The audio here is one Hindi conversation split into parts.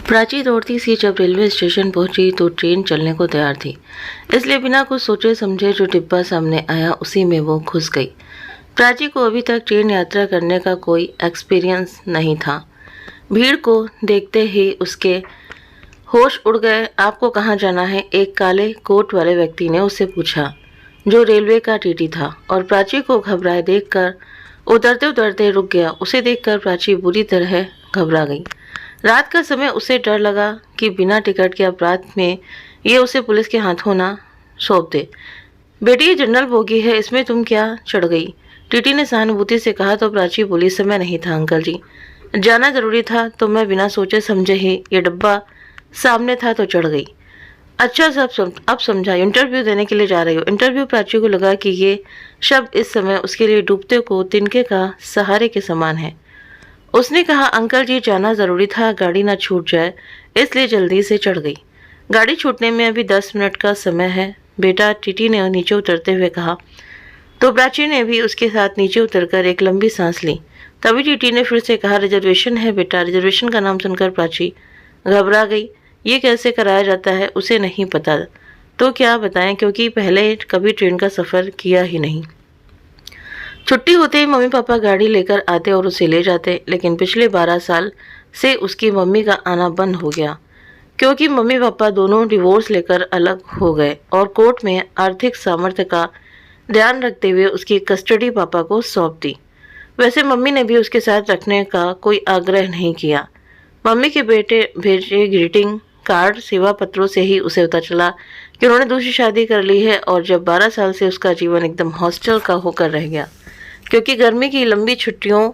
प्राची दौड़ती सी जब रेलवे स्टेशन पहुंची तो ट्रेन चलने को तैयार थी, इसलिए बिना कुछ सोचे समझे जो डिब्बा सामने आया उसी में वो घुस गई। प्राची को अभी तक ट्रेन यात्रा करने का कोई एक्सपीरियंस नहीं था। भीड़ को देखते ही उसके होश उड़ गए। आपको कहाँ जाना है? एक काले कोट वाले व्यक्ति ने उससे पूछा, जो रेलवे का टीटी था, और प्राची को घबराए देखकर उतरते उतरते रुक गया। उसे देखकर प्राची बुरी तरह घबरा गई। रात का समय उसे डर लगा कि बिना टिकट के अपराध में ये उसे पुलिस के हाथों ना सौंप दे। बेटी, ये जनरल बोगी है, इसमें तुम क्या चढ़ गई? टीटी ने सहानुभूति से कहा तो प्राची बोली, समय नहीं था अंकल जी, जाना जरूरी था तो मैं बिना सोचे समझे ही ये डब्बा सामने था तो चढ़ गई। अच्छा, अब समझा, इंटरव्यू देने के लिए जा रही हो? इंटरव्यू? प्राची को लगा कि ये शब्द इस समय उसके लिए डूबते को तिनके का सहारे के समान है। उसने कहा, अंकल जी, जाना ज़रूरी था, गाड़ी ना छूट जाए इसलिए जल्दी से चढ़ गई। गाड़ी छूटने में अभी 10 मिनट का समय है बेटा, टीटी ने नीचे उतरते हुए कहा। तो प्राची ने भी उसके साथ नीचे उतरकर एक लंबी सांस ली। तभी टीटी ने फिर से कहा, रिजर्वेशन है बेटा। रिजर्वेशन का नाम सुनकर प्राची घबरा गई। ये कैसे कराया जाता है उसे नहीं पता। तो क्या बताएं, क्योंकि पहले कभी ट्रेन का सफ़र किया ही नहीं। छुट्टी होते ही मम्मी पापा गाड़ी लेकर आते और उसे ले जाते, लेकिन पिछले 12 साल से उसकी मम्मी का आना बंद हो गया, क्योंकि मम्मी पापा दोनों डिवोर्स लेकर अलग हो गए और कोर्ट में आर्थिक सामर्थ्य का ध्यान रखते हुए उसकी कस्टडी पापा को सौंप दी। वैसे मम्मी ने भी उसके साथ रखने का कोई आग्रह नहीं किया। मम्मी के बेटे भेजे ग्रीटिंग कार्ड सेवा पत्रों से ही उसे पता चला कि उन्होंने दूसरी शादी कर ली है, और जब 12 साल से उसका जीवन एकदम हॉस्टल का होकर रह गया, क्योंकि गर्मी की लंबी छुट्टियों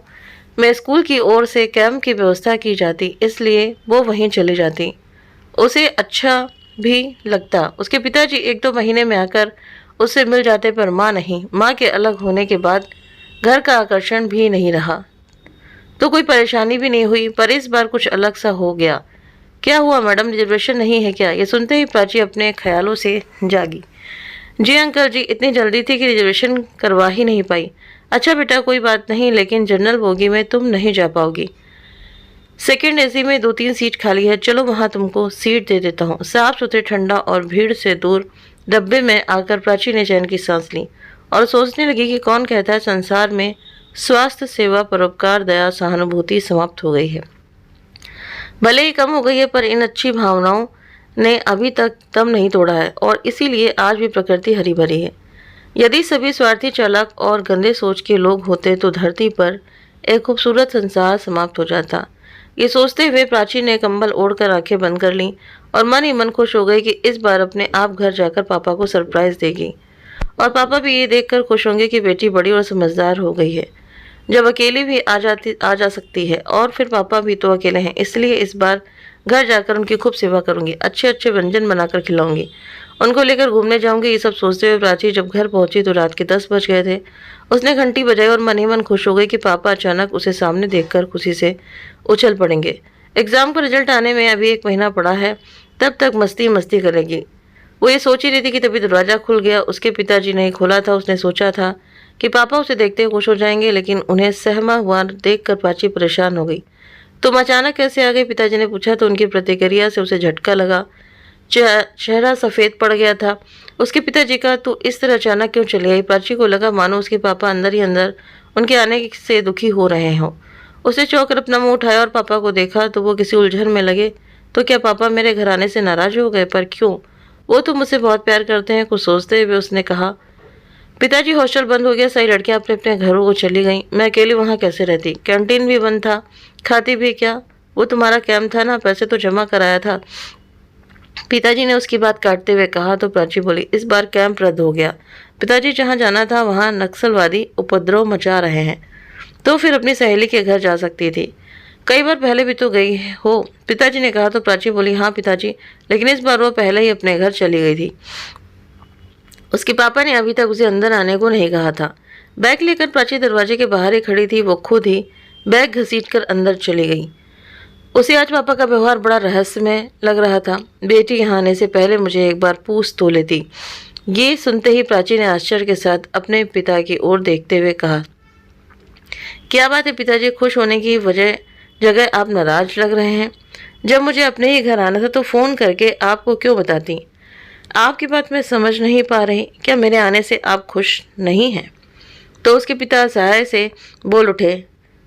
में स्कूल की ओर से कैंप की व्यवस्था की जाती, इसलिए वो वहीं चली जाती। उसे अच्छा भी लगता। उसके पिताजी 1-2 महीने में आकर उससे मिल जाते, पर माँ नहीं। माँ के अलग होने के बाद घर का आकर्षण भी नहीं रहा, तो कोई परेशानी भी नहीं हुई, पर इस बार कुछ अलग सा हो गया। क्या हुआ मैडम, रिजर्वेशन नहीं है क्या? ये सुनते ही प्राची अपने ख्यालों से जागी। जी अंकल जी, इतनी जल्दी थी कि रिजर्वेशन करवा ही नहीं पाई। अच्छा बेटा, कोई बात नहीं, लेकिन जनरल बोगी में तुम नहीं जा पाओगी। सेकंड एसी में 2-3 सीट खाली है, चलो वहाँ तुमको सीट दे देता हूँ। साफ सुथरे, ठंडा और भीड़ से दूर डब्बे में आकर प्राची ने चैन की सांस ली और सोचने लगी कि कौन कहता है संसार में स्वास्थ्य सेवा, परोपकार, दया, सहानुभूति समाप्त हो गई है। भले ही कम हो गई है, पर इन अच्छी भावनाओं ने अभी तक दम नहीं तोड़ा है, और इसीलिए आज भी प्रकृति हरी भरी है। यदि सभी स्वार्थी, चालाक और गंदे सोच के लोग होते तो धरती पर एक खूबसूरत संसार समाप्त हो जाता। ये सोचते हुए प्राची ने कंबल ओढ़कर आंखें बंद कर लीं और मन ही मन खुश हो गई कि इस बार अपने आप घर जाकर पापा को सरप्राइज देगी, और पापा भी ये देखकर खुश होंगे कि बेटी बड़ी और समझदार हो गई है, जब अकेली भी आ जा सकती है। और फिर पापा भी तो अकेले हैं, इसलिए इस बार घर जाकर उनकी खूब सेवा करूंगी, अच्छे अच्छे व्यंजन बनाकर खिलाऊंगी, उनको लेकर घूमने जाऊंगी। ये सब सोचते हुए प्राची जब घर पहुंची तो रात के 10 बज गए थे। उसने घंटी बजाई और मन ही मन खुश हो गई कि पापा अचानक उसे सामने देखकर खुशी से उछल पड़ेंगे। एग्जाम का रिजल्ट आने में अभी 1 महीना पड़ा है, तब तक मस्ती मस्ती करेगी। वो ये सोच ही रही थी कि तभी दरवाज़ा खुल गया। उसके पिताजी ने खोला था। उसने सोचा था कि पापा उसे देखते हुए खुश हो जाएंगे, लेकिन उन्हें सहमा हुआ देखकर प्राची परेशान हो गई। तुम अचानक कैसे आ गए? पिताजी ने पूछा तो उनकी प्रतिक्रिया से उसे झटका लगा। चेहरा सफ़ेद पड़ गया था उसके पिताजी का। तो इस तरह अचानक क्यों चली आई? प्राची को लगा मानो उसके पापा अंदर ही अंदर उनके आने से दुखी हो रहे हों। उसने चौंकर अपना मुंह उठाया और पापा को देखा तो वो किसी उलझन में लगे। तो क्या पापा मेरे घर आने से नाराज हो गए? पर क्यों? वो तो मुझसे बहुत प्यार करते हैं। कुछ सोचते हुए उसने कहा, पिताजी, हॉस्टल बंद हो गया, सारी लड़कियां अपने अपने घरों को चली गईं, मैं अकेली वहाँ कैसे रहती? कैंटीन भी बंद था, खाती भी क्या? वो तुम्हारा कैंप था ना, पैसे तो जमा कराया था। पिताजी ने उसकी बात काटते हुए कहा तो प्राची बोली, इस बार कैंप रद्द हो गया। पिताजी जहाँ जाना था वहाँ नक्सलवादी उपद्रव मचा रहे हैं, तो फिर अपनी सहेली के घर जा सकती थी। कई बार पहले भी तो गई हो, पिताजी ने कहा तो प्राची बोली, हाँ पिताजी, लेकिन इस बार वो पहले ही अपने घर चली गई थी। उसके पापा ने अभी तक उसे अंदर आने को नहीं कहा था। बैग लेकर प्राची दरवाजे के बाहर ही खड़ी थी। वो खुद ही बैग घसीटकर अंदर चली गई। उसे आज पापा का व्यवहार बड़ा रहस्यमय लग रहा था। बेटी यहाँ आने से पहले मुझे एक बार पूछ तो लेती। ये सुनते ही प्राची ने आश्चर्य के साथ अपने पिता की ओर देखते हुए कहा, क्या बात है पिताजी, खुश होने की जगह आप नाराज लग रहे हैं? जब मुझे अपने ही घर आना था तो फ़ोन करके आपको क्यों बताती? आपकी बात मैं समझ नहीं पा रही, क्या मेरे आने से आप खुश नहीं हैं? तो उसके पिता असहाय से बोल उठे,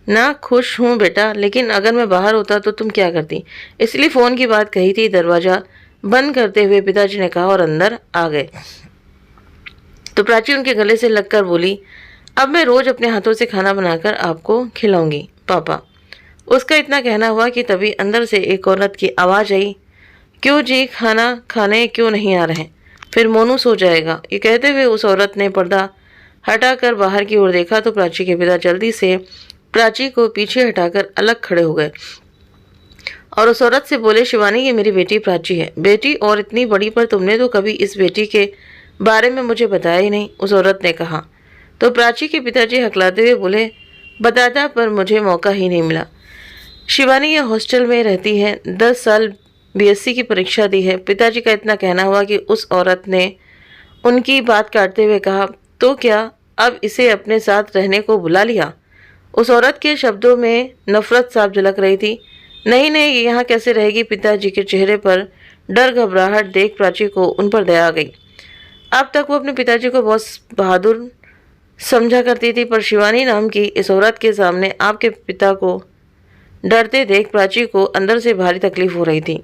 ना खुश हूँ बेटा, लेकिन अगर मैं बाहर होता तो तुम क्या करती? इसलिए फ़ोन की बात कही थी। दरवाज़ा बंद करते हुए पिताजी ने कहा और अंदर आ गए। तो प्राची उनके गले से लगकर बोली, अब मैं रोज़ अपने हाथों से खाना बनाकर आपको खिलाऊंगी पापा। उसका इतना कहना हुआ कि तभी अंदर से एक औरत की आवाज़ आई, क्यों जी, खाना खाने क्यों नहीं आ रहे? फिर मोनू सो जाएगा। ये कहते हुए उस औरत ने पर्दा हटाकर बाहर की ओर देखा तो प्राची के पिता जल्दी से प्राची को पीछे हटाकर अलग खड़े हो गए और उस औरत से बोले, शिवानी ये मेरी बेटी प्राची है। बेटी और इतनी बड़ी, पर तुमने तो कभी इस बेटी के बारे में मुझे बताया ही नहीं, उस औरत ने कहा। तो प्राची के पिताजी हकलाते हुए बोले, बताता पर मुझे मौका ही नहीं मिला। शिवानी ये हॉस्टल में रहती है, 10 साल बीएससी की परीक्षा दी है। पिताजी का इतना कहना हुआ कि उस औरत ने उनकी बात काटते हुए कहा, तो क्या अब इसे अपने साथ रहने को बुला लिया? उस औरत के शब्दों में नफरत साफ झलक रही थी। नहीं नहीं, ये यहाँ कैसे रहेगी? पिताजी के चेहरे पर डर घबराहट देख प्राची को उन पर दया आ गई। अब तक वो अपने पिताजी को बहुत बहादुर समझा करती थी, पर शिवानी नाम की इस औरत के सामने आपके पिता को डरते देख प्राची को अंदर से भारी तकलीफ हो रही थी।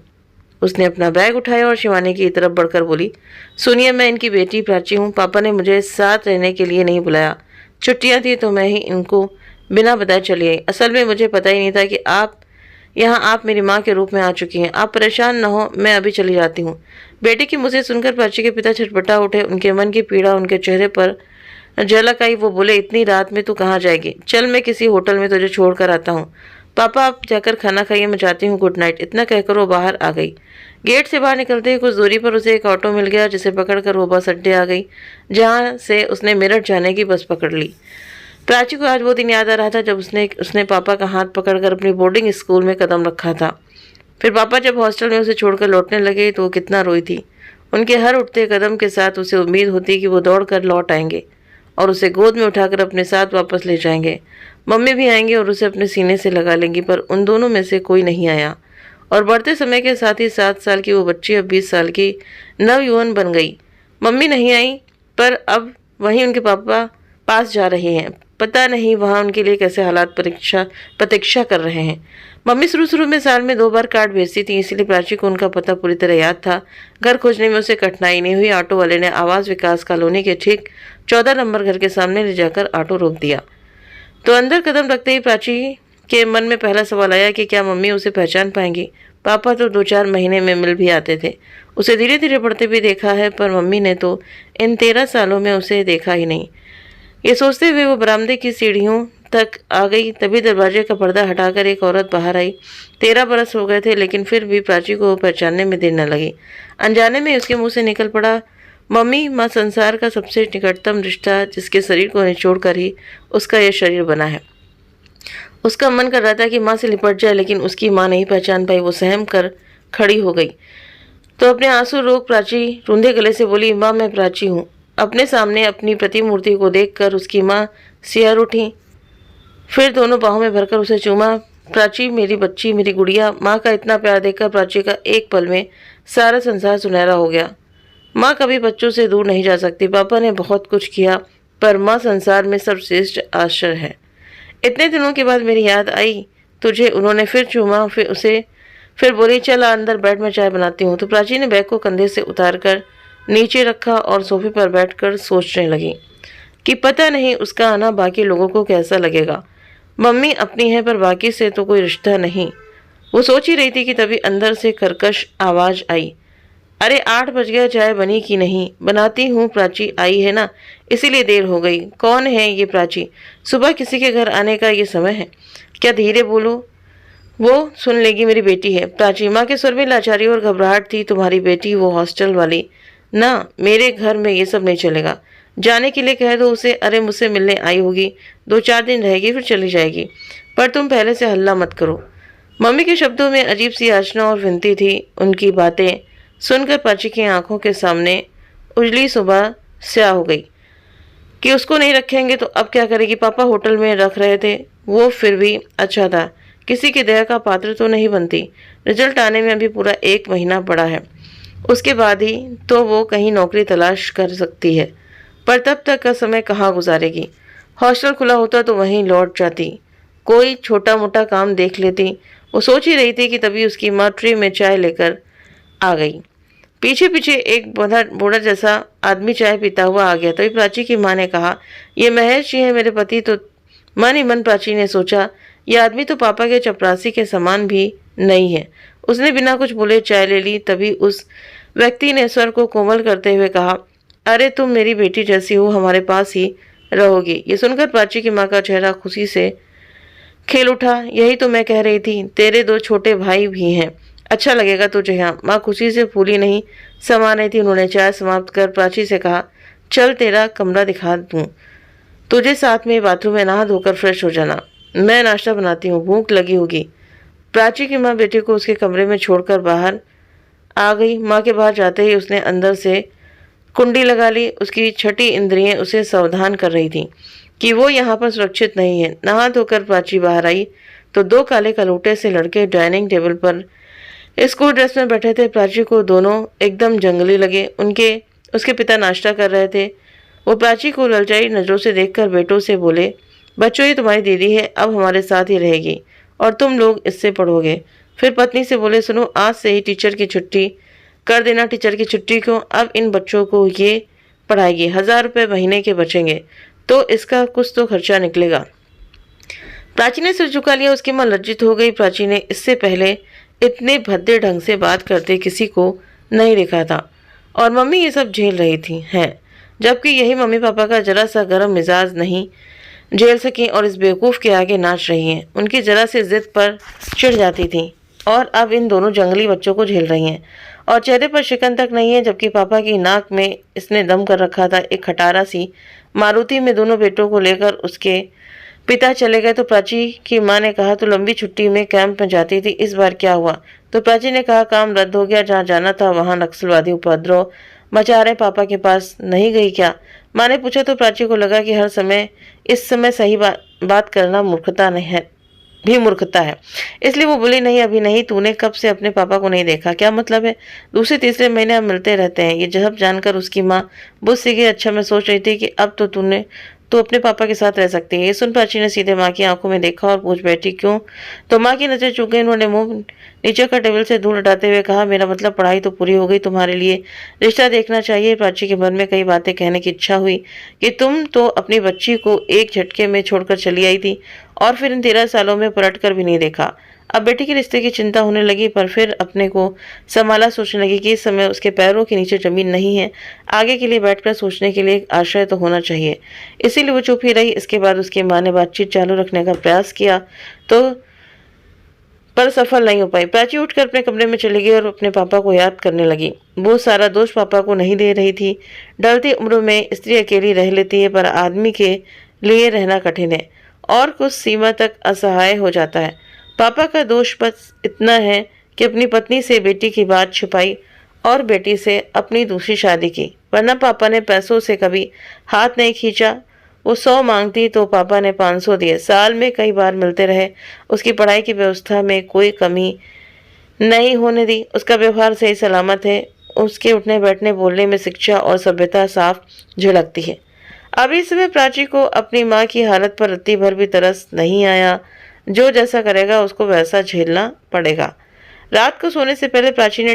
उसने अपना बैग उठाया और शिवानी की तरफ बढ़कर बोली, सुनिए, मैं इनकी बेटी प्राची हूँ। पापा ने मुझे साथ रहने के लिए नहीं बुलाया, छुट्टियाँ थी तो मैं ही इनको बिना बताए चली आई। असल में मुझे पता ही नहीं था कि आप मेरी माँ के रूप में आ चुकी हैं। आप परेशान न हो, मैं अभी चली जाती हूँ। बेटी की मुझे सुनकर प्राची के पिता छटपटा उठे। उनके मन की पीड़ा उनके चेहरे पर झलक आई। वो बोले, इतनी रात में तू कहाँ जाएगी? चल, मैं किसी होटल में तुझे छोड़ कर आता हूँ। पापा आप जाकर खाना खाइए, मैं जाती हूँ, गुड नाइट। इतना कहकर वो बाहर आ गई। गेट से बाहर निकलते ही कुछ दूरी पर उसे एक ऑटो मिल गया, जिसे पकड़कर वो बस अड्डे आ गई, जहाँ से उसने मेरठ जाने की बस पकड़ ली। प्राची को आज वो दिन याद आ रहा था जब उसने पापा का हाथ पकड़कर अपनी बोर्डिंग स्कूल में कदम रखा था। फिर पापा जब हॉस्टल में उसे छोड़कर लौटने लगे तो वो कितना रोई थी। उनके हर उठते कदम के साथ उसे उम्मीद होती कि वो दौड़ कर लौट आएंगे और उसे गोद में उठाकर अपने साथ वापस ले जाएंगे। मम्मी भी आएंगी और उसे अपने सीने से लगा लेंगी, पर उन दोनों में से कोई नहीं आया। और बढ़ते समय के साथ ही 7 साल की वो बच्ची अब 20 साल की नवयुवन बन गई। मम्मी नहीं आई, पर अब वहीं उनके पापा पास जा रहे हैं। पता नहीं वहाँ उनके लिए कैसे हालात प्रतीक्षा कर रहे हैं। मम्मी शुरू में साल में 2 बार कार्ड भेजती थी, इसलिए प्राची को उनका पता पूरी तरह याद था। घर खोजने में उसे कठिनाई नहीं हुई। ऑटो वाले ने आवास विकास कॉलोनी के ठीक 14 नंबर घर के सामने ले जाकर ऑटो रोक दिया। तो अंदर कदम रखते ही प्राची के मन में पहला सवाल आया कि क्या मम्मी उसे पहचान पाएंगी। पापा तो 2-4 महीने में मिल भी आते थे। उसे धीरे धीरे बढ़ते भी देखा है, पर मम्मी ने तो इन 13 सालों में उसे देखा ही नहीं। ये सोचते हुए वो बरामदे की सीढ़ियों तक आ गई। तभी दरवाजे का पर्दा हटाकर एक औरत बाहर आई। 13 बरस हो गए थे, लेकिन फिर भी प्राची को पहचानने में देर न लगी। अनजाने में उसके मुंह से निकल पड़ा, मम्मी, माँ संसार का सबसे निकटतम रिश्ता, जिसके शरीर को निचोड़ कर ही उसका यह शरीर बना है। उसका मन कर रहा था कि माँ से लिपट जाए, लेकिन उसकी माँ नहीं पहचान पाई। वो सहम कर खड़ी हो गई तो अपने आंसू रोक प्राची रूंधे गले से बोली, माँ मैं प्राची हूँ। अपने सामने अपनी प्रतिमूर्ति को देखकर उसकी माँ सिहर उठी, फिर दोनों बाहों में भरकर उसे चूमा। प्राची मेरी बच्ची, मेरी गुड़िया। माँ का इतना प्यार देखकर प्राची का एक पल में सारा संसार सुनहरा हो गया। माँ कभी बच्चों से दूर नहीं जा सकती। पापा ने बहुत कुछ किया, पर माँ संसार में सर्वश्रेष्ठ आश्रय है। इतने दिनों के बाद मेरी याद आई तुझे। उन्होंने फिर चूमा, फिर बोली, चल अंदर बैठ, मैं चाय बनाती हूँ। तो प्राची ने बैग को कंधे से उतारकर नीचे रखा और सोफे पर बैठकर सोचने लगी कि पता नहीं उसका आना बाकी लोगों को कैसा लगेगा। मम्मी अपनी है, पर बाकी से तो कोई रिश्ता नहीं। वो सोच ही रही थी कि तभी अंदर से कर्कश आवाज़ आई, अरे 8 बज गया, चाय बनी कि नहीं? बनाती हूँ, प्राची आई है ना, इसीलिए देर हो गई। कौन है ये प्राची? सुबह किसी के घर आने का ये समय है क्या? धीरे बोलो, वो सुन लेगी। मेरी बेटी है प्राची। माँ के स्वर में लाचारी और घबराहट थी। तुम्हारी बेटी, वो हॉस्टल वाली ना? मेरे घर में ये सब नहीं चलेगा। जाने के लिए कह दो उसे। अरे मुझसे मिलने आई होगी, 2-4 दिन रहेगी, फिर चली जाएगी, पर तुम पहले से हल्ला मत करो। मम्मी के शब्दों में अजीब सी याचना और विनती थी। उनकी बातें सुनकर प्राची की आंखों के सामने उजली सुबह स्याह हो गई कि उसको नहीं रखेंगे तो अब क्या करेगी। पापा होटल में रख रहे थे, वो फिर भी अच्छा था किसी की दया का पात्र तो नहीं बनती। रिजल्ट आने में अभी पूरा 1 महीना पड़ा है, उसके बाद ही तो वो कहीं नौकरी तलाश कर सकती है, पर तब तक का समय कहाँ गुजारेगी। हॉस्टल खुला होता तो वहीं लौट जाती, कोई छोटा मोटा काम देख लेती। वो सोच ही रही थी कि तभी उसकी माँ ट्रे में चाय लेकर आ गई। पीछे पीछे एक बूढ़ा बूढ़ा जैसा आदमी चाय पीता हुआ आ गया। तभी प्राची की माँ ने कहा, ये महेश जी है मेरे पति। तो मन ही मन प्राची ने सोचा, यह आदमी तो पापा के चपरासी के समान भी नहीं है। उसने बिना कुछ बोले चाय ले ली। तभी उस व्यक्ति ने स्वर को कोमल करते हुए कहा, अरे तुम मेरी बेटी जैसी हो, हमारे पास ही रहोगी। ये सुनकर प्राची की माँ का चेहरा खुशी से खेल उठा। यही तो मैं कह रही थी, तेरे 2 छोटे भाई भी हैं, अच्छा लगेगा तुझे यहाँ। माँ खुशी से फूली नहीं समा रही थी। उन्होंने चाय समाप्त कर प्राची से कहा, चल तेरा कमरा दिखा दूँ तुझे, साथ में बाथरूम में नहा धोकर फ्रेश हो जाना, मैं नाश्ता बनाती हूँ, भूख लगी होगी। प्राची की माँ बेटे को उसके कमरे में छोड़कर बाहर आ गई। माँ के बाहर जाते ही उसने अंदर से कुंडी लगा ली। उसकी छठी इंद्रियां उसे सावधान कर रही थी कि वो यहाँ पर सुरक्षित नहीं है। नहा धोकर प्राची बाहर आई तो 2 काले कलूटे से लड़के डाइनिंग टेबल पर स्कूल ड्रेस में बैठे थे। प्राची को दोनों एकदम जंगली लगे। उसके पिता नाश्ता कर रहे थे। वो प्राची को ललचाई नजरों से देखकर बेटों से बोले, बच्चों ये तुम्हारी दीदी है, अब हमारे साथ ही रहेगी और तुम लोग इससे पढ़ोगे। फिर पत्नी से बोले, सुनो आज से ही टीचर की छुट्टी कर देना। टीचर की छुट्टी क्यों, अब इन बच्चों को ये पढ़ाएगी। 1000 रुपये महीने के बचेंगे तो इसका कुछ तो खर्चा निकलेगा। प्राची ने सिर झुका लिया। उसकी माँ लज्जित हो गई। प्राची ने इससे पहले इतने भद्दे ढंग से बात करते किसी को नहीं देखा था और मम्मी ये सब झेल रही थी हैं, जबकि यही मम्मी पापा का जरा सा गर्म मिजाज नहीं झेल सकी और इस बेवकूफ़ के आगे नाच रही हैं। उनकी जरा सी जिद पर चिढ़ जाती थी और अब इन दोनों जंगली बच्चों को झेल रही हैं और चेहरे पर शिकन तक नहीं है, जबकि पापा की नाक में इसने दम कर रखा था। एक खटारा सी मारुति में दोनों बेटों को लेकर उसके पिता चले गए। तो प्राची की माँ ने कहा, तो लंबी छुट्टी में कैंप में जाती थी, इस बार क्या हुआ। तो प्राची ने कहा, काम रद्द हो गया, जहाँ जाना था वहाँ नक्सलवादी उपद्रव मचा रहे, पापा के पास नहीं गई क्या। माँ ने पूछा। तो प्राची को लगा कि हर समय इस समय सही बात करना मूर्खता है, इसलिए वो बोली, नहीं अभी नहीं। तूने कब से अपने पापा को नहीं देखा, क्या मतलब है। दूसरे तीसरे महीने हम मिलते रहते हैं। ये जब जानकर उसकी माँ बुझ सी गई। अच्छा मैं सोच रही थी कि अब तो तू अपने पापा के साथ रह सकती है। ये सुन प्राची ने सीधे माँ की आंखों में देखा और पूछ बैठी, क्यों। तो माँ की नजर चुक गई। उन्होंने मुंह नीचे का टेबल से धूल हटाते हुए कहा, मेरा मतलब पढ़ाई तो पूरी हो गई, तुम्हारे लिए रिश्ता देखना चाहिए। प्राची के मन में कई बातें कहने की इच्छा हुई कि तुम तो अपनी बच्ची को एक झटके में छोड़कर चली आई थी और फिर इन 13 सालों में पलट कर भी नहीं देखा। अब बेटी के रिश्ते की चिंता होने लगी, पर फिर अपने को संभाला। सोचने लगी कि इस समय उसके पैरों के नीचे जमीन नहीं है, आगे के लिए बैठकर सोचने के लिए एक आश्रय तो होना चाहिए। इसीलिए वो चुप ही रही। इसके बाद उसकी माँ ने बातचीत चालू रखने का प्रयास किया तो पर सफल नहीं हो पाई। प्राची उठकर अपने कमरे में चली गई और अपने पापा को याद करने लगी। वो सारा दोष पापा को नहीं दे रही थी। ढलती उम्र में स्त्री अकेली रह लेती है, पर आदमी के लिए रहना कठिन है और कुछ सीमा तक असहाय हो जाता है। पापा का दोष बस इतना है कि अपनी पत्नी से बेटी की बात छुपाई और बेटी से अपनी दूसरी शादी की, वरना पापा ने पैसों से कभी हाथ नहीं खींचा। वो 100 मांगती तो पापा ने 500 दिए। साल में कई बार मिलते रहे। उसकी पढ़ाई की व्यवस्था में कोई कमी नहीं होने दी। उसका व्यवहार सही सलामत है। उसके उठने बैठने बोलने में शिक्षा और सभ्यता साफ झलकती है। अब इस समय प्राची को अपनी माँ की हालत पर रत्ती भर भी तरस नहीं आया। जो जैसा करेगा उसको वैसा झेलना पड़ेगा। रात को सोने से पहले प्राची ने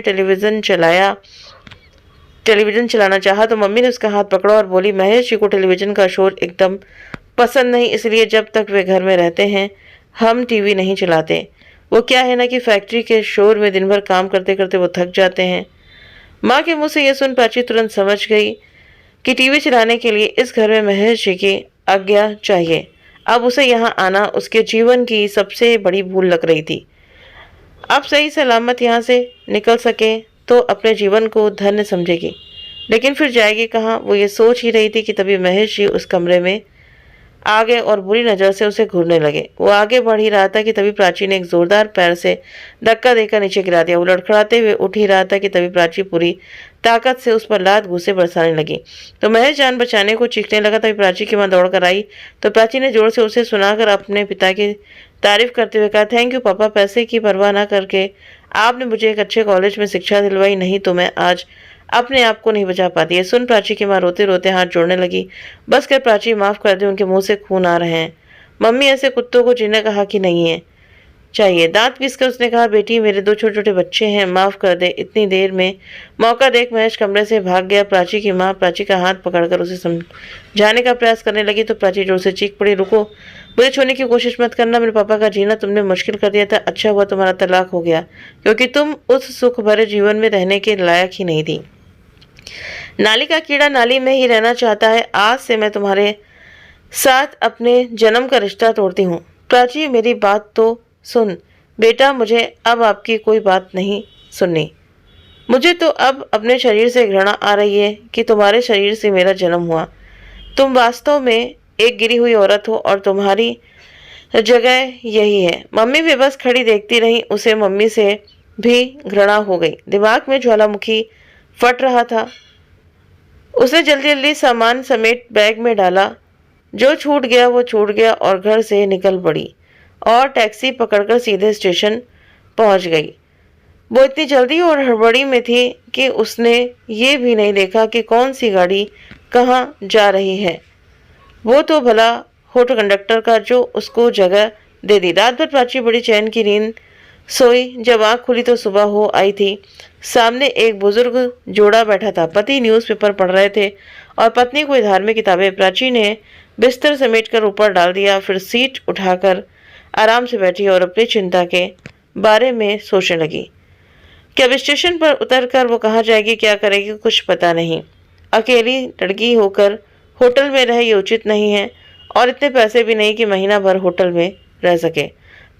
टेलीविजन चलाना चाहा तो मम्मी ने उसका हाथ पकड़ा और बोली, महेश जी को टेलीविजन का शोर एकदम पसंद नहीं, इसलिए जब तक वे घर में रहते हैं हम टीवी नहीं चलाते। वो क्या है ना कि फैक्ट्री के शोर में दिन भर काम करते करते वो थक जाते हैं। माँ के मुंह से यह सुन प्राची तुरंत समझ गई कि टीवी चलाने के लिए इस घर में महेश जी की आज्ञा चाहिए। अब उसे यहाँ आना उसके जीवन की सबसे बड़ी भूल लग रही थी। अब सही सलामत यहाँ से निकल सके तो अपने जीवन को धन्य समझेगी, लेकिन फिर जाएगी कहाँ। वो ये सोच ही रही थी कि तभी महेश जी उस कमरे में आ गए और बुरी नजर से उसे घूरने लगे। वो आगे बढ़ ही रहा था कि तभी प्राची ने एक जोरदार पैर से धक्का देकर नीचे गिरा दिया। वो लड़खड़ाते हुए उठ ही रहा था कि तभी प्राची पूरी ताकत से उस पर लात घूंसे बरसाने लगी। तो महज जान बचाने को चीखने लगा। तभी प्राची की मां दौड़ कर आई तो प्राची ने जोर से उसे सुनाकर अपने पिता की तारीफ करते हुए कहा, थैंक यू पापा, पैसे की परवाह न करके आपने मुझे एक अच्छे कॉलेज में शिक्षा दिलवाई, नहीं तो मैं आज अपने आप को नहीं बचा पाती है। सुन प्राची की माँ रोते रोते हाथ जोड़ने लगी। बस कर प्राची, माफ कर दे, उनके मुंह से खून आ रहे हैं। मम्मी, ऐसे कुत्तों को जीने का हक ही नहीं है चाहिए। दांत पीसकर उसने कहा, बेटी मेरे दो छोटे छोटे बच्चे हैं, माफ कर दे। इतनी देर में मौका देख महेश कमरे से भाग गया। प्राची की माँ प्राची का हाथ पकड़कर उसे समझाने का प्रयास करने लगी तो प्राची जोर से चीख पड़ी, रुको, मुझे छूने की कोशिश मत करना, मेरे पापा का जीना तुमने मुश्किल कर दिया था। अच्छा हुआ तुम्हारा तलाक हो गया, क्योंकि तुम उस सुख भरे जीवन में रहने के लायक ही नहीं थी। नाली का कीड़ा नाली में ही रहना चाहता है। आज से मैं तुम्हारे साथ अपने जन्म का रिश्ता तोड़ती हूँ। प्राची, मेरी बात तो सुन बेटा, मुझे अब आपकी कोई बात नहीं सुननी। मुझे तो अब अपने शरीर से घृणा आ रही है कि तुम्हारे शरीर से मेरा जन्म हुआ। तुम वास्तव में एक गिरी हुई औरत हो और तुम्हारी जगह यही है। मम्मी भी बस खड़ी देखती रही। उसे मम्मी से भी घृणा हो गई। दिमाग में ज्वालामुखी फट रहा था। उसने जल्दी जल्दी सामान समेट बैग में डाला। जो छूट गया वो छूट गया और घर से निकल पड़ी और टैक्सी पकड़कर सीधे स्टेशन पहुंच गई। वो इतनी जल्दी और हड़बड़ी में थी कि उसने ये भी नहीं देखा कि कौन सी गाड़ी कहाँ जा रही है। वो तो भला होटल कंडक्टर का जो उसको जगह दे दी। रात भर प्राची बड़ी चैन की नींद सोई। जब आँख खुली तो सुबह हो आई थी। सामने एक बुजुर्ग जोड़ा बैठा था। पति न्यूज़पेपर पढ़ रहे थे और पत्नी कोई धार्मिक किताबें। प्राची ने बिस्तर समेटकर ऊपर डाल दिया, फिर सीट उठाकर आराम से बैठी और अपनी चिंता के बारे में सोचने लगी कि अब स्टेशन पर उतरकर वो कहाँ जाएगी, क्या करेगी, कुछ पता नहीं। अकेली लड़की होकर होटल में रहे ये उचित नहीं है और इतने पैसे भी नहीं कि महीना भर होटल में रह सके।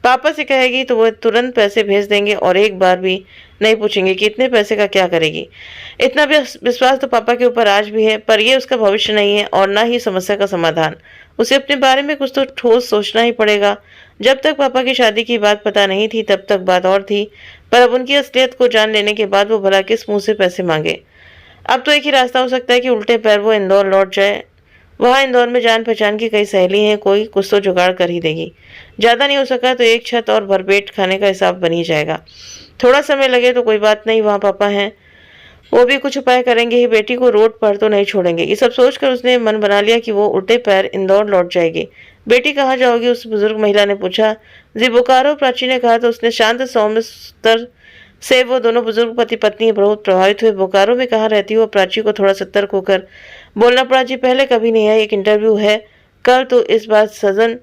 पापा से कहेगी तो वो तुरंत पैसे भेज देंगे और एक बार भी नहीं पूछेंगे कि इतने पैसे का क्या करेगी। इतना भी विश्वास तो पापा के ऊपर आज भी है, पर ये उसका भविष्य नहीं है और ना ही समस्या का समाधान। उसे अपने बारे में कुछ तो ठोस सोचना ही पड़ेगा। जब तक पापा की शादी की बात पता नहीं थी तब तक बात और थी, पर अब उनकी असलियत को जान लेने के बाद वो भला किस मुंह से पैसे मांगे। अब तो एक ही रास्ता हो सकता है कि उल्टे पैर वो इंदौर लौट जाए। वहाँ इंदौर में जान पहचान की कई सहेली हैं, कोई कुछ तो जुगाड़ कर ही देगी। ज़्यादा नहीं हो सका तो एक छत और भरपेट खाने का हिसाब बन ही जाएगा। थोड़ा समय लगे तो कोई बात नहीं, वहाँ पापा हैं, वो भी कुछ उपाय करेंगे ही, बेटी को रोड पर तो नहीं छोड़ेंगे। ये सब सोचकर उसने मन बना लिया कि वो उल्टे पैर इंदौर लौट जाएगी। बेटी कहाँ जाओगी, उस बुजुर्ग महिला ने पूछा। जी बोकारो, प्राची ने कहा। तो उसने शांत सौम्य स्तर से वो दोनों बुजुर्ग पति पत्नी बहुत प्रभावित हुए। बोकारो में कहाँ रहती हो? प्राची को थोड़ा सतर्क होकर बोलना पड़ा। जी पहले कभी नहीं है, एक इंटरव्यू है कल। तो इस बार सजन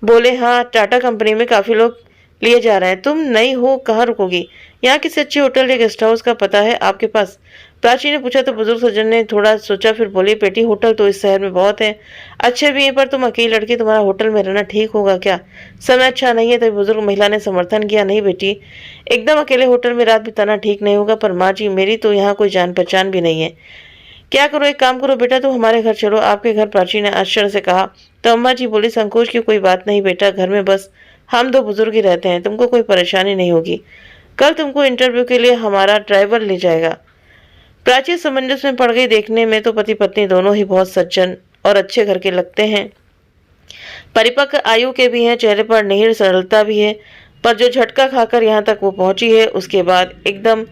बोले, हाँ टाटा कंपनी में काफ़ी लोग लिए जा रहे हैं। तुम नई हो, कहाँ रुकोगी? यहाँ किसी अच्छे होटल या गेस्ट हाउस का पता है आपके पास? प्राची ने पूछा। तो बुजुर्ग सज्जन ने थोड़ा सोचा, फिर बोली, बेटी होटल तो इस शहर में बहुत है, अच्छे भी हैं, पर तुम अकेली लड़की, तुम्हारा होटल में रहना ठीक होगा क्या? समय अच्छा नहीं है। तभी बुजुर्ग महिला ने समर्थन किया। नहीं बेटी, एकदम अकेले होटल में रात बिताना ठीक नहीं होगा। पर माँ जी, मेरी तो यहाँ कोई जान पहचान भी नहीं है। क्या करो, एक काम करो बेटा, तुम हमारे घर चलो। आपके घर? प्राची ने आश्चर्य से कहा। तो अम्मा जी बोली, संकोच की कोई बात नहीं बेटा, घर में बस हम दो बुजुर्ग ही रहते हैं, तुमको कोई परेशानी नहीं होगी। कल तुमको इंटरव्यू के लिए हमारा ड्राइवर ले जाएगा। प्राची समंजस में पड़ गई। देखने में तो पति पत्नी दोनों ही बहुत सज्जन और अच्छे घर के लगते हैं, परिपक्व आयु के भी हैं, चेहरे पर निहिर सरलता भी है। पर जो झटका खाकर यहाँ तक वो पहुंची है, उसके बाद एकदम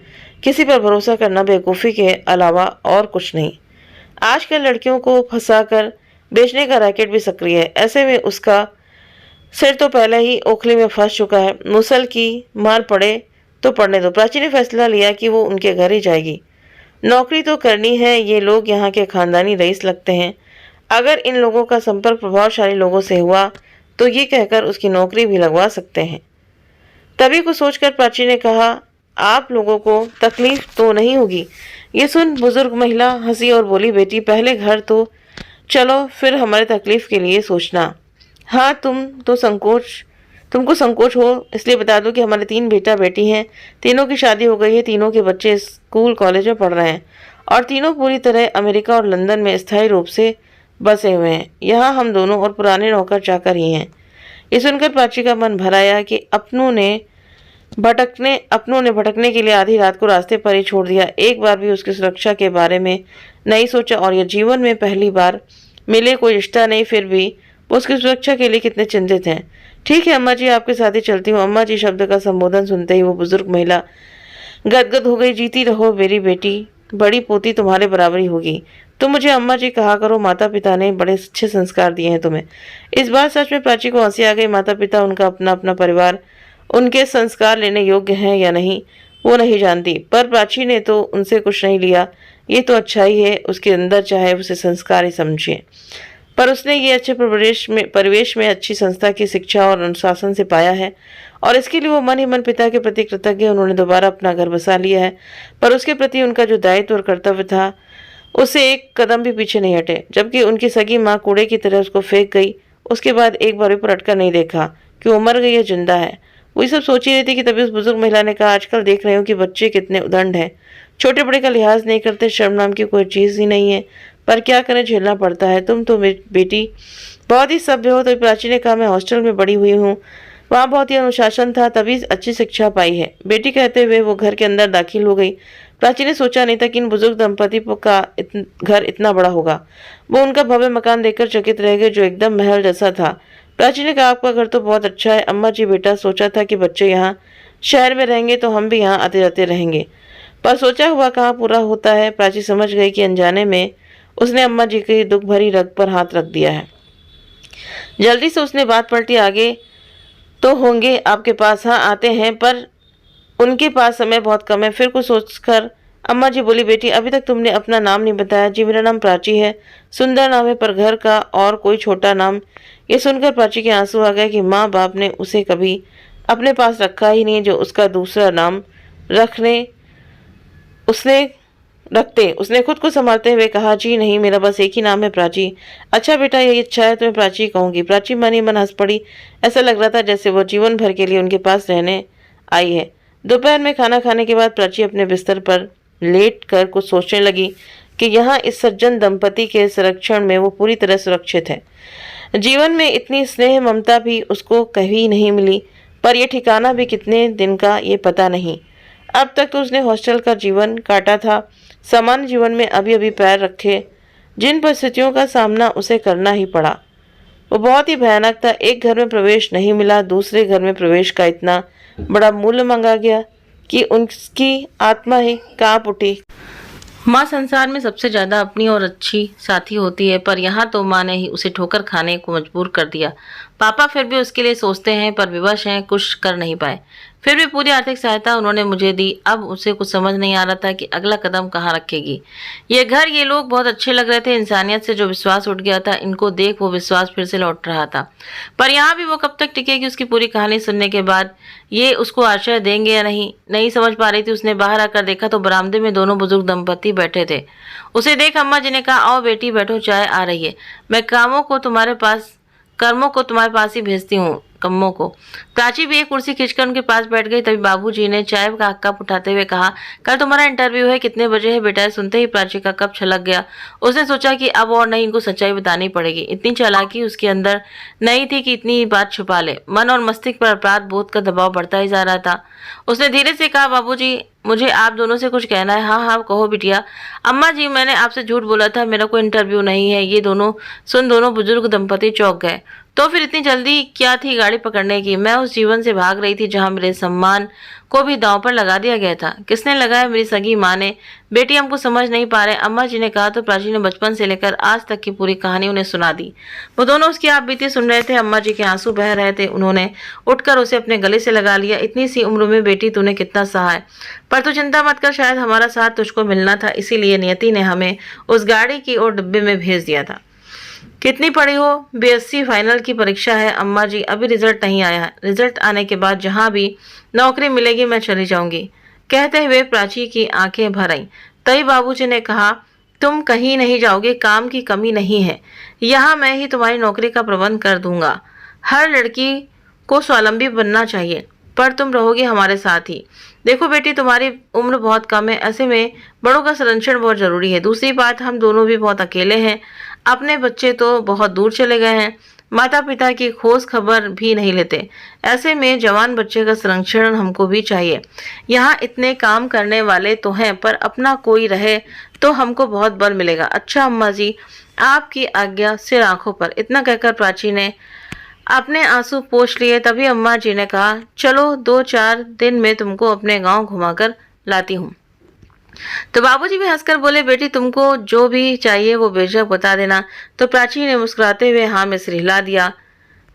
किसी पर भरोसा करना बेवकूफ़ी के अलावा और कुछ नहीं। आजकल लड़कियों को फंसाकर बेचने का रैकेट भी सक्रिय है। ऐसे में उसका सिर तो पहले ही ओखली में फंस चुका है। मुसल की मार पड़े तो पड़ने दो। प्राची ने फैसला लिया कि वो उनके घर ही जाएगी। नौकरी तो करनी है, ये लोग यहाँ के खानदानी रईस लगते हैं। अगर इन लोगों का संपर्क प्रभावशाली लोगों से हुआ तो ये कहकर उसकी नौकरी भी लगवा सकते हैं। तभी को सोचकर प्राची ने कहा, आप लोगों को तकलीफ तो नहीं होगी? ये सुन बुजुर्ग महिला हंसी और बोली, बेटी पहले घर तो चलो, फिर हमारे तकलीफ के लिए सोचना। हाँ, तुमको संकोच हो इसलिए बता दो कि हमारे 3 बेटा बेटी हैं। तीनों की शादी हो गई है, तीनों के बच्चे स्कूल कॉलेज में पढ़ रहे हैं और तीनों पूरी तरह अमेरिका और लंदन में स्थायी रूप से बसे हुए हैं। यहाँ हम दोनों और पुराने नौकर चाकर ही हैं। ये सुनकर प्राची का मन भर आया कि अपनों ने भटकने के लिए आधी रात को रास्ते पर ही छोड़ दिया। एक बार भी उसकी सुरक्षा के बारे में नहीं सोचा, और यह जीवन में पहली बार मिले कोई रिश्ता नहीं, फिर भी वो उसकी सुरक्षा के लिए कितने चिंतित हैं। ठीक है अम्मा जी, आपके साथ ही चलती हूँ। अम्मा जी शब्द का संबोधन सुनते ही वो बुजुर्ग महिला गदगद हो गई। जीती रहो मेरी बेटी, बड़ी पोती तुम्हारे बराबरी होगी। तुम मुझे अम्मा जी कहा करो, माता पिता ने बड़े अच्छे संस्कार दिए हैं तुम्हें। इस बार सच में प्राची को हंसी आ गई। माता पिता, उनका अपना अपना परिवार, उनके संस्कार लेने योग्य हैं या नहीं वो नहीं जानती, पर प्राची ने तो उनसे कुछ नहीं लिया। ये तो अच्छा ही है उसके अंदर, चाहे उसे संस्कार ही समझे, पर उसने ये अच्छे परिवेश में अच्छी संस्था की शिक्षा और अनुशासन से पाया है, और इसके लिए वो मन ही मन पिता के प्रति कृतज्ञ है। उन्होंने दोबारा अपना घर बसा लिया है, पर उसके प्रति उनका जो दायित्व और कर्तव्य था उससे एक कदम भी पीछे नहीं हटे। जबकि उनकी सगी माँ कूड़े की तरह उसको फेंक गई, उसके बाद एक बार भी पलट कर नहीं देखा कि वो मर गई या जिंदा है। वो सब सोच ही रही थी कि तभी उस बुजुर्ग महिला ने कहा, आजकल देख रहे हो कि बच्चे कितने उदंड हैं, छोटे बड़े का लिहाज नहीं करते, शर्म नाम की कोई चीज़ ही नहीं है, पर क्या करें, झेलना पड़ता है। तुम तो मेरी बेटी बहुत ही सभ्य हो। तो प्राची ने कहा, मैं हॉस्टल में बड़ी हुई हूँ, वहाँ बहुत ही अनुशासन था, तभी अच्छी शिक्षा पाई है। बेटी कहते हुए वो घर के अंदर दाखिल हो गई। प्राची ने सोचा नहीं था कि इन बुजुर्ग दंपति का घर इतना बड़ा होगा। वो उनका भव्य मकान देखकर चकित रह गए, जो एकदम महल जैसा था। प्राची ने कहा, आपका घर तो बहुत अच्छा है अम्मा जी। बेटा सोचा था कि बच्चे यहाँ शहर में रहेंगे तो हम भी यहाँ आते जाते रहेंगे, पर सोचा हुआ कहाँ पूरा होता है। प्राची समझ गई कि अनजाने में उसने अम्मा जी की दुख भरी रग पर हाथ रख दिया है। जल्दी से उसने बात पलटी, आगे तो होंगे आपके पास, हाँ आते हैं, पर उनके पास समय बहुत कम है। फिर कुछ सोचकर अम्मा जी बोली, बेटी अभी तक तुमने अपना नाम नहीं बताया। जी मेरा नाम प्राची है। सुंदर नाम है, पर घर का और कोई छोटा नाम। ये सुनकर प्राची के आंसू आ गए कि माँ बाप ने उसे कभी अपने पास रखा ही नहीं, जो उसका दूसरा नाम उसने खुद को संभालते हुए कहा, जी नहीं, मेरा बस एक ही नाम है, प्राची। अच्छा बेटा, यही अच्छा है तो मैं प्राची कहूँगी। प्राची मन ही मन हंस पड़ी। ऐसा लग रहा था जैसे वो जीवन भर के लिए उनके पास रहने आई है। दोपहर में खाना खाने के बाद प्राची अपने बिस्तर पर लेट कर कुछ सोचने लगी कि यहाँ इस सज्जन दंपति के संरक्षण में वो पूरी तरह सुरक्षित है। जीवन में इतनी स्नेह ममता भी उसको कभी नहीं मिली, पर यह ठिकाना भी कितने दिन का ये पता नहीं। अब तक तो उसने हॉस्टल का जीवन काटा था, सामान्य जीवन में अभी अभी पैर रखे। जिन परिस्थितियों का सामना उसे करना ही पड़ा वो बहुत ही भयानक था। एक घर में प्रवेश नहीं मिला, दूसरे घर में प्रवेश का इतना बड़ा मूल्य मांगा गया कि उसकी आत्मा ही कांप उठी। माँ संसार में सबसे ज्यादा अपनी और अच्छी साथी होती है, पर यहाँ तो माँ ने ही उसे ठोकर खाने को मजबूर कर दिया। पापा फिर भी उसके लिए सोचते हैं, पर विवश हैं, कुछ कर नहीं पाए। फिर भी पूरी आर्थिक सहायता उन्होंने मुझे दी। अब उसे कुछ समझ नहीं आ रहा था कि अगला कदम कहाँ रखेगी। ये घर, ये लोग बहुत अच्छे लग रहे थे। इंसानियत से जो विश्वास उठ गया था, इनको देख वो विश्वास फिर से लौट रहा था। पर यहाँ भी वो कब तक टिकेगी? उसकी पूरी कहानी सुनने के बाद ये उसको आश्रय देंगे या नहीं समझ पा रही थी। उसने बाहर आकर देखा तो बरामदे में दोनों बुजुर्ग दंपति बैठे थे। उसे देख अम्मा जी ने कहा, आओ बेटी बैठो, चाय आ रही है। मैं कर्मों को तुम्हारे पास ही भेजती हूँ, कम्मों को। प्राची भी एक कुर्सी खींचकर उनके पास बैठ गई। तभी बाबूजी ने चाय का कप उठाते हुए कहा, कल तुम्हारा इंटरव्यू है, कितने बजे है बेटा? सुनते ही प्राची का कप छलक गया। उसने सोचा कि अब और नहीं, इनको सच्चाई बतानी पड़ेगी। इतनी चालाकी उसके अंदर नहीं थी कि इतनी बात छुपा ले। मन और मस्तिष्क पर अपराध बोध का दबाव बढ़ता ही जा रहा था। उसने धीरे से कहा, बाबूजी मुझे आप दोनों से कुछ कहना है। हाँ हाँ कहो बिटिया। अम्मा जी, मैंने आपसे झूठ बोला था, मेरा कोई इंटरव्यू नहीं है। ये दोनों बुजुर्ग दंपति चौंक गए। तो फिर इतनी जल्दी क्या थी गाड़ी पकड़ने की? मैं उस जीवन से भाग रही थी जहां मेरे सम्मान को भी दांव पर लगा दिया गया था। किसने लगाया? मेरी सगी माँ ने। बेटी हमको समझ नहीं पा रहे, अम्मा जी ने कहा। तो प्राची ने बचपन से लेकर आज तक की पूरी कहानी उन्हें सुना दी। वो दोनों उसकी आप बीती सुन रहे थे। अम्मा जी के आंसू बह रहे थे। उन्होंने उठकर उसे अपने गले से लगा लिया। इतनी सी उम्र में बेटी तूने कितना सहा है, पर तू चिंता मत कर, शायद हमारा साथ तुझको मिलना था, इसीलिए नियति ने हमें उस गाड़ी की और डिब्बे में भेज दिया था। कितनी पढ़ी हो? बीएससी फाइनल की परीक्षा है अम्मा जी, अभी रिजल्ट नहीं आया है। रिजल्ट आने के बाद जहां भी नौकरी मिलेगी मैं चली जाऊंगी। कहते हुए प्राची की आंखें भर आईं। तभी बाबूजी ने कहा, तुम कहीं नहीं जाओगे, काम की कमी नहीं है, यहाँ मैं ही तुम्हारी नौकरी का प्रबंध कर दूंगा। हर लड़की को स्वावलंबी बनना चाहिए, पर तुम रहोगे हमारे साथ ही। देखो बेटी, तुम्हारी उम्र बहुत कम है, ऐसे में बड़ों का संरक्षण बहुत जरूरी है। दूसरी बात, हम दोनों भी बहुत अकेले हैं। अपने बच्चे तो बहुत दूर चले गए हैं, माता पिता की खोज खबर भी नहीं लेते। ऐसे में जवान बच्चे का संरक्षण हमको भी चाहिए। यहाँ इतने काम करने वाले तो हैं, पर अपना कोई रहे तो हमको बहुत बल मिलेगा। अच्छा अम्मा जी, आपकी आज्ञा, सिर आंखों पर। इतना कहकर प्राची ने अपने आंसू पोंछ लिए। तभी अम्मा जी ने कहा, चलो 2-4 दिन में तुमको अपने गांव घुमाकर लाती हूँ। तो बाबूजी भी हंसकर बोले, बेटी तुमको जो भी चाहिए वो बेझिझक बता देना। तो प्राची ने मुस्कुराते हुए हाँ में सिर हिला दिया।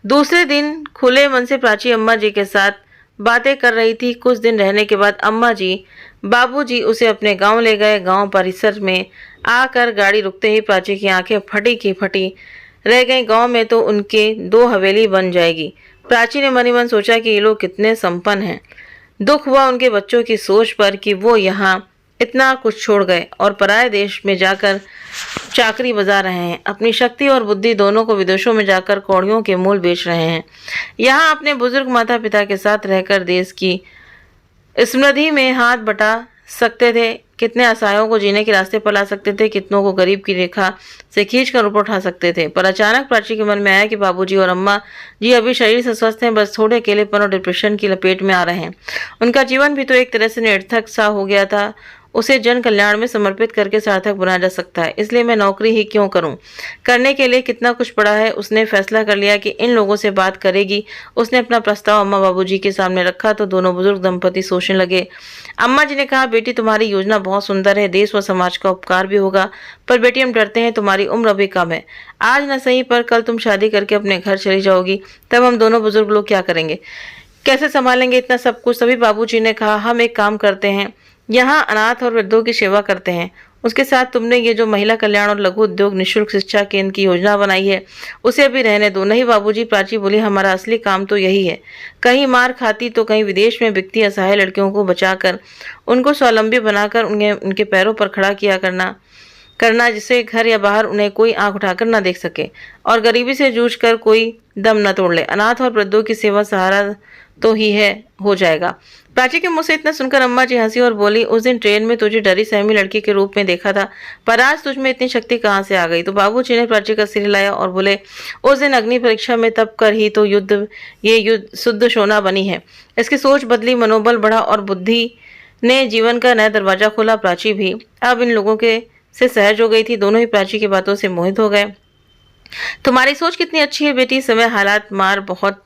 दूसरे दिन खुले मन से प्राची अम्मा जी के साथ बातें कर रही थी। कुछ दिन रहने के बाद अम्मा जी बाबूजी उसे अपने गांव ले गए। गांव परिसर में आकर गाड़ी रुकते ही प्राची की आंखें फटी की फटी रह गई। गांव में तो उनके 2 हवेली बन जाएगी। प्राची ने मन ही मन सोचा कि ये लोग कितने संपन्न हैं। दुख हुआ उनके बच्चों की सोच पर कि वो यहाँ इतना कुछ छोड़ गए और पराये देश में जाकर चाकरी बजा रहे हैं। अपनी शक्ति और बुद्धि दोनों को विदेशों में जाकर कौड़ियों के मोल बेच रहे हैं। यहाँ अपने बुजुर्ग माता पिता के साथ रहकर देश की समृद्धि में हाथ बटा सकते थे, कितने असहायों को जीने के रास्ते पर ला सकते थे, कितनों को गरीब की रेखा से खींचकर ऊपर उठा सकते थे। पर अचानक प्राची के मन में आया कि बाबूजी और अम्मा जी अभी शरीर से स्वस्थ हैं, बस थोड़े अकेलेपन और डिप्रेशन की लपेट में आ रहे हैं। उनका जीवन भी तो एक तरह से निरर्थक सा हो गया था। उसे जन कल्याण में समर्पित करके सार्थक बनाया जा सकता है। इसलिए मैं नौकरी ही क्यों करूं? करने के लिए कितना कुछ पड़ा है। उसने फैसला कर लिया कि इन लोगों से बात करेगी। उसने अपना प्रस्ताव अम्मा बाबूजी के सामने रखा तो दोनों बुजुर्ग दंपति सोचने लगे। अम्मा जी ने कहा, बेटी तुम्हारी योजना बहुत सुंदर है, देश व समाज का उपकार भी होगा, पर बेटी हम डरते हैं तुम्हारी उम्र अभी कम है। आज न सही पर कल तुम शादी करके अपने घर चली जाओगी, तब हम दोनों बुजुर्ग लोग क्या करेंगे, कैसे संभालेंगे इतना सब कुछ? तभी बाबूजी ने कहा, हम एक काम करते हैं, यहाँ अनाथ और वृद्धों की सेवा करते हैं। उसके साथ तुमने ये जो महिला कल्याण और लघु उद्योग निःशुल्क शिक्षा केंद्र की योजना बनाई है, उसे अभी रहने दो। नहीं बाबूजी, प्राची बोली, हमारा असली काम तो यही है। कहीं मार खाती तो कहीं विदेश में बिकती असहाय लड़कियों को बचाकर उनको स्वावलंबी बनाकर उन्हें उनके पैरों पर खड़ा किया करना जिससे घर या बाहर उन्हें कोई आंख उठाकर न देख सके और गरीबी से जूझकर कोई दम न तोड़ ले। अनाथ और वृद्धों की सेवा सहारा तो ही है हो जाएगा। प्राची के मुंह से इतना सुनकर अम्मा जी हंसी और बोली, उस दिन ट्रेन में तुझे डरी सहमी लड़की के रूप में देखा था, पर आज तुझ में इतनी शक्ति कहाँ से आ गई? तो बाबूजी ने प्राची का सिर हिलाया और बोले, उस दिन अग्नि परीक्षा में तब कर ही तो युद्ध शुद्ध सोना बनी है। इसकी सोच बदली, मनोबल बढ़ा और बुद्धि ने जीवन का नया दरवाजा खोला। प्राची भी अब इन लोगों के से सहज हो गई थी। दोनों ही प्राची की बातों से मोहित हो गए। तुम्हारी सोच कितनी अच्छी है बेटी, समय हालात मार बहुत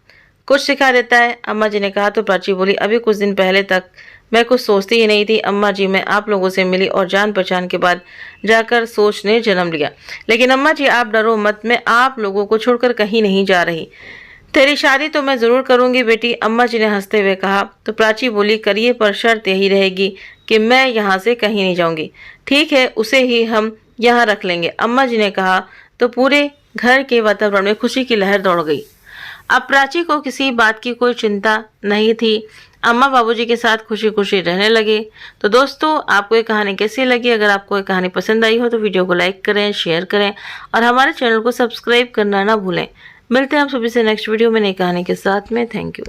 कुछ सिखा देता है, अम्मा जी ने कहा। तो प्राची बोली, अभी कुछ दिन पहले तक मैं कुछ सोचती ही नहीं थी अम्मा जी। मैं आप लोगों से मिली और जान पहचान के बाद जाकर सोच ने जन्म लिया। लेकिन अम्मा जी आप डरो मत, मैं आप लोगों को छोड़कर कहीं नहीं जा रही। तेरी शादी तो मैं जरूर करूंगी बेटी, अम्मा जी ने हंसते हुए कहा। तो प्राची बोली, करिए, पर शर्त यही रहेगी कि मैं यहाँ से कहीं नहीं जाऊंगी। ठीक है, उसे ही हम यहाँ रख लेंगे, अम्मा जी ने कहा। तो पूरे घर के वातावरण में खुशी की लहर दौड़ गई। अब प्राची को किसी बात की कोई चिंता नहीं थी। अम्मा बाबूजी के साथ खुशी खुशी रहने लगे। तो दोस्तों, आपको ये कहानी कैसी लगी? अगर आपको ये कहानी पसंद आई हो तो वीडियो को लाइक करें, शेयर करें और हमारे चैनल को सब्सक्राइब करना ना भूलें। मिलते हैं आप सभी से नेक्स्ट वीडियो में नई कहानी के साथ में। Thank you.